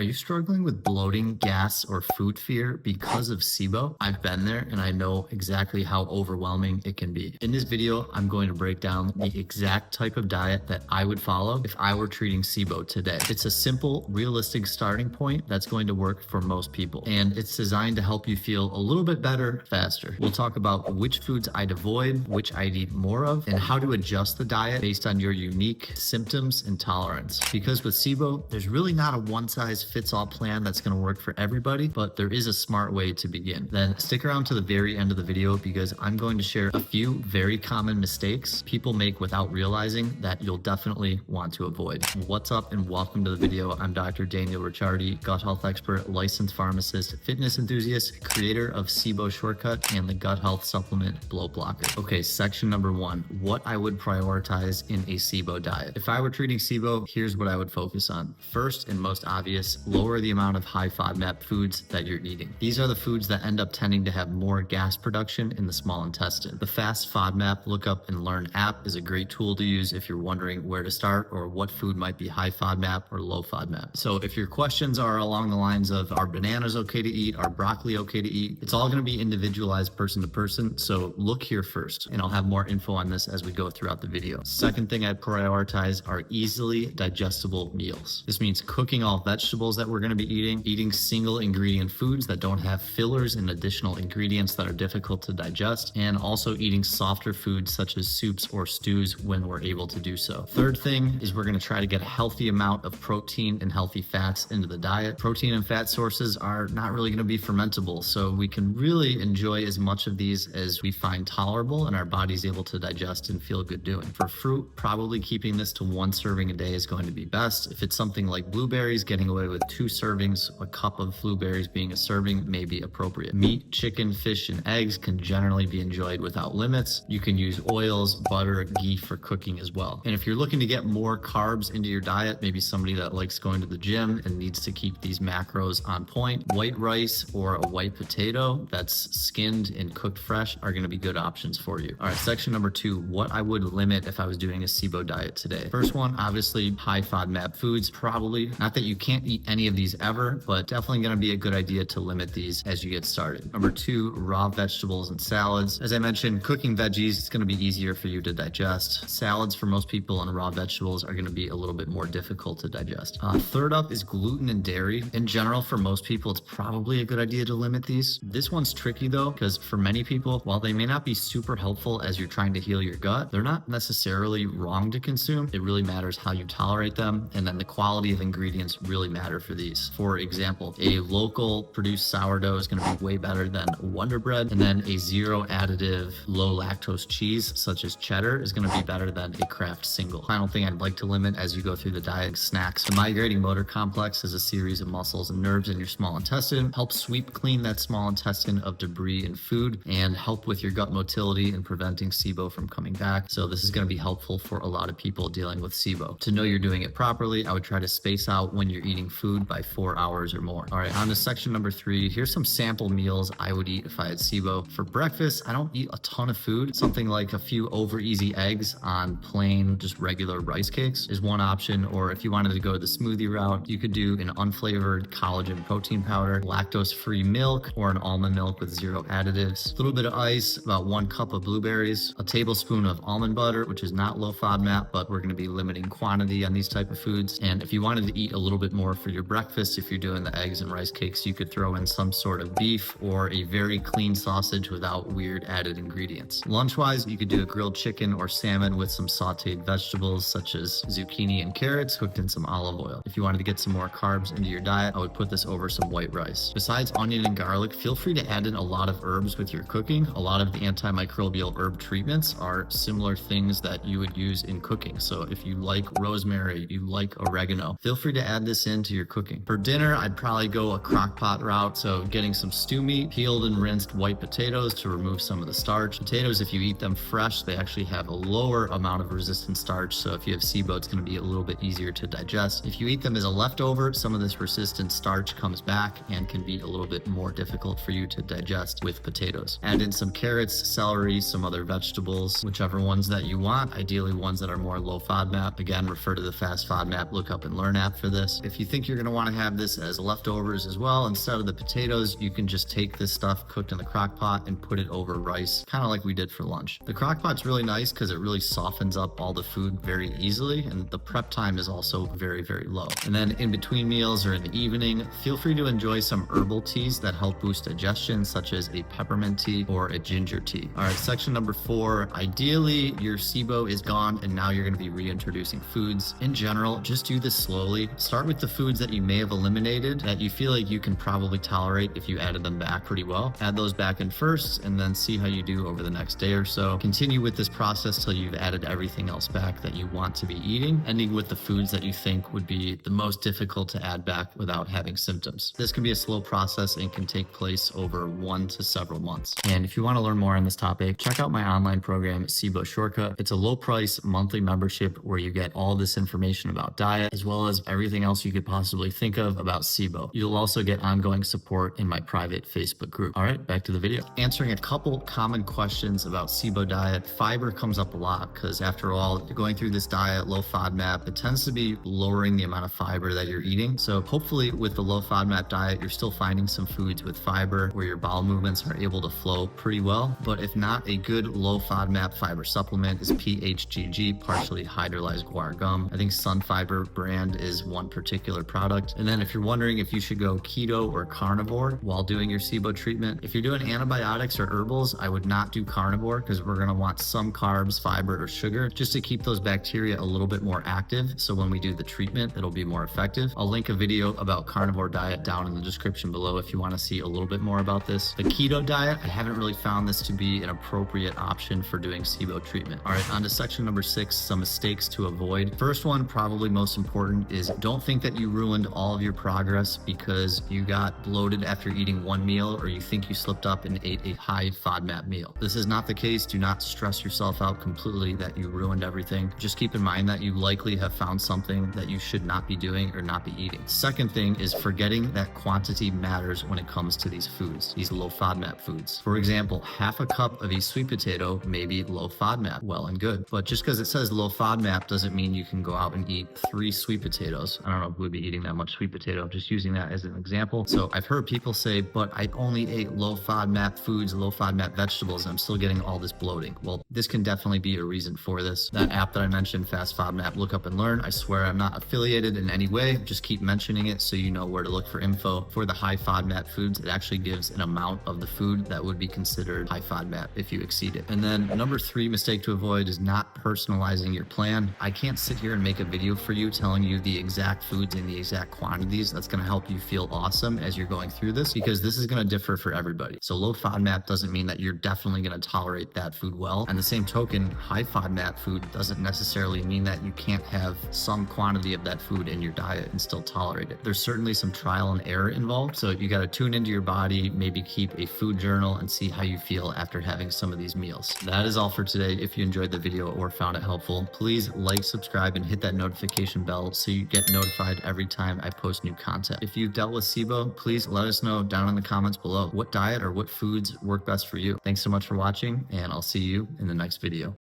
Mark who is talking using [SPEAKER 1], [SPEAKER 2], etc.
[SPEAKER 1] Are you struggling with bloating, gas, or food fear because of SIBO? I've been there and I know exactly how overwhelming it can be. In this video, I'm going to break down the exact type of diet that I would follow if I were treating SIBO today. It's a simple, realistic starting point that's going to work for most people, and it's designed to help you feel a little bit better faster. We'll talk about which foods I'd avoid, which I'd eat more of, and how to adjust the diet based on your unique symptoms and tolerance. Because with SIBO, there's really not a one-size-fits-all plan that's going to work for everybody, but there is a smart way to begin. Then stick around to the very end of the video because I'm going to share a few very common mistakes people make without realizing that you'll definitely want to avoid. What's up and welcome to the video. I'm Dr. Daniel Ricciardi, gut health expert, licensed pharmacist, fitness enthusiast, creator of SIBO Shortcut and the gut health supplement bloat blocker. Okay, section number 1, what I would prioritize in a SIBO diet. If I were treating SIBO, here's what I would focus on. First and most obvious, lower the amount of high FODMAP foods that you're eating. These are the foods that end up tending to have more gas production in the small intestine. The Fast FODMAP Look Up and Learn app is a great tool to use if you're wondering where to start or what food might be high FODMAP or low FODMAP. So if your questions are along the lines of, are bananas okay to eat? Are broccoli okay to eat? It's all going to be individualized person to person. So look here first, and I'll have more info on this as we go throughout the video. Second thing I'd prioritize are easily digestible meals. This means cooking all vegetables that we're going to be eating single ingredient foods that don't have fillers and additional ingredients that are difficult to digest, and also eating softer foods such as soups or stews when we're able to do so. Third thing is we're going to try to get a healthy amount of protein and healthy fats into the diet. Protein and fat sources are not really going to be fermentable, so we can really enjoy as much of these as we find tolerable and our body's able to digest and feel good doing. For fruit, probably keeping this to 1 serving a day is going to be best. If it's something like blueberries, getting away with 2 servings, a cup of blueberries being a serving may be appropriate. Meat, chicken, fish, and eggs can generally be enjoyed without limits. You can use oils, butter, ghee for cooking as well. And if you're looking to get more carbs into your diet, maybe somebody that likes going to the gym and needs to keep these macros on point, white rice or a white potato that's skinned and cooked fresh are going to be good options for you. All right, section number 2, what I would limit if I was doing a SIBO diet today. First one, obviously high FODMAP foods, probably. Not that you can't eat any of these ever, but definitely going to be a good idea to limit these as you get started. Number 2, raw vegetables and salads. As I mentioned, cooking veggies, it's going to be easier for you to digest. Salads for most people and raw vegetables are going to be a little bit more difficult to digest. Third up is gluten and dairy. In general, for most people, it's probably a good idea to limit these. This one's tricky though, because for many people, while they may not be super helpful as you're trying to heal your gut, they're not necessarily wrong to consume. It really matters how you tolerate them, and then the quality of ingredients really matter for these. For example, a local produced sourdough is going to be way better than Wonder Bread, and then a zero additive, low lactose cheese such as cheddar is going to be better than a Kraft single. Final thing I'd like to limit as you go through the diet: snacks. The migrating motor complex is a series of muscles and nerves in your small intestine, help sweep clean that small intestine of debris and food, and help with your gut motility and preventing SIBO from coming back. So this is going to be helpful for a lot of people dealing with SIBO. To know you're doing it properly, I would try to space out when you're eating food by 4 hours or more. All right, on to section number 3. Here's some sample meals I would eat if I had SIBO. For breakfast, I don't eat a ton of food. Something like a few over easy eggs on plain, just regular rice cakes is one option. Or if you wanted to go the smoothie route, you could do an unflavored collagen protein powder, lactose-free milk, or an almond milk with 0 additives, a little bit of ice, about 1 cup of blueberries, a tablespoon of almond butter, which is not low FODMAP, but we're going to be limiting quantity on these type of foods. And if you wanted to eat a little bit more for your breakfast, if you're doing the eggs and rice cakes, you could throw in some sort of beef or a very clean sausage without weird added ingredients. Lunch-wise, you could do a grilled chicken or salmon with some sauteed vegetables such as zucchini and carrots cooked in some olive oil. If you wanted to get some more carbs into your diet, I would put this over some white rice. Besides onion and garlic, feel free to add in a lot of herbs with your cooking. A lot of the antimicrobial herb treatments are similar things that you would use in cooking. So if you like rosemary, you like oregano, feel free to add this into your cooking. For dinner, I'd probably go a crock pot route. So getting some stew meat, peeled and rinsed white potatoes to remove some of the starch. Potatoes, if you eat them fresh, they actually have a lower amount of resistant starch. So if you have SIBO, it's going to be a little bit easier to digest. If you eat them as a leftover, some of this resistant starch comes back and can be a little bit more difficult for you to digest with potatoes. Add in some carrots, celery, some other vegetables, whichever ones that you want, ideally ones that are more low FODMAP. Again, refer to the Fast FODMAP Look Up and Learn app for this. If you think you're gonna wanna have this as leftovers as well, instead of the potatoes, you can just take this stuff cooked in the crock pot and put it over rice, kind of like we did for lunch. The crock pot's really nice because it really softens up all the food very easily, and the prep time is also very, very low. And then in between meals or in the evening, feel free to enjoy some herbal teas that help boost digestion, such as a peppermint tea or a ginger tea. All right, section number 4, ideally your SIBO is gone and now you're gonna be reintroducing foods. In general, just do this slowly. Start with the foods that you may have eliminated that you feel like you can probably tolerate if you added them back pretty well. Add those back in first and then see how you do over the next day or so. Continue with this process till you've added everything else back that you want to be eating, ending with the foods that you think would be the most difficult to add back without having symptoms. This can be a slow process and can take place over 1 to several months. And if you want to learn more on this topic, check out my online program, SIBO Shortcut. It's a low price monthly membership where you get all this information about diet, as well as everything else you could possibly think of about SIBO. You'll also get ongoing support in my private Facebook group. All right, back to the video. Answering a couple common questions about SIBO diet. Fiber comes up a lot because after all, you're going through this diet, low FODMAP, it tends to be lowering the amount of fiber that you're eating. So hopefully with the low FODMAP diet, you're still finding some foods with fiber where your bowel movements are able to flow pretty well. But if not, a good low FODMAP fiber supplement is PHGG, partially hydrolyzed guar gum. I think Sun Fiber brand is one particular product. And then if you're wondering if you should go keto or carnivore while doing your SIBO treatment, if you're doing antibiotics or herbals, I would not do carnivore because we're gonna want some carbs, fiber, or sugar just to keep those bacteria a little bit more active. So when we do the treatment, it'll be more effective. I'll link a video about carnivore diet down in the description below if you want to see a little bit more about this. The keto diet, I haven't really found this to be an appropriate option for doing SIBO treatment. All right, on to section number 6, some mistakes to avoid. First one, probably most important, is don't think that you ruined all of your progress because you got bloated after eating one meal or you think you slipped up and ate a high FODMAP meal. This is not the case. Do not stress yourself out completely that you ruined everything. Just keep in mind that you likely have found something that you should not be doing or not be eating. Second thing is forgetting that quantity matters when it comes to these foods, these low FODMAP foods. For example, half a cup of a sweet potato may be low FODMAP, well and good. But just because it says low FODMAP doesn't mean you can go out and eat 3 sweet potatoes. I don't know who would be eating that much sweet potato. I'm just using that as an example. So I've heard people say, but I only ate low FODMAP foods, low FODMAP vegetables, and I'm still getting all this bloating. Well, this can definitely be a reason for this. That app that I mentioned, Fast FODMAP, look up and learn. I swear I'm not affiliated in any way. Just keep mentioning it so you know where to look for info. For the high FODMAP foods, it actually gives an amount of the food that would be considered high FODMAP if you exceed it. And then number 3 mistake to avoid is not personalizing your plan. I can't sit here and make a video for you telling you the exact foods in the exact quantities that's going to help you feel awesome as you're going through this, because this is going to differ for everybody. So low FODMAP doesn't mean that you're definitely going to tolerate that food well. And the same token, high FODMAP food doesn't necessarily mean that you can't have some quantity of that food in your diet and still tolerate it. There's certainly some trial and error involved. So you got to tune into your body, maybe keep a food journal and see how you feel after having some of these meals. That is all for today. If you enjoyed the video or found it helpful, please like, subscribe, and hit that notification bell so you get notified every time I post new content. If you've dealt with SIBO, please let us know down in the comments below what diet or what foods work best for you. Thanks so much for watching, and I'll see you in the next video.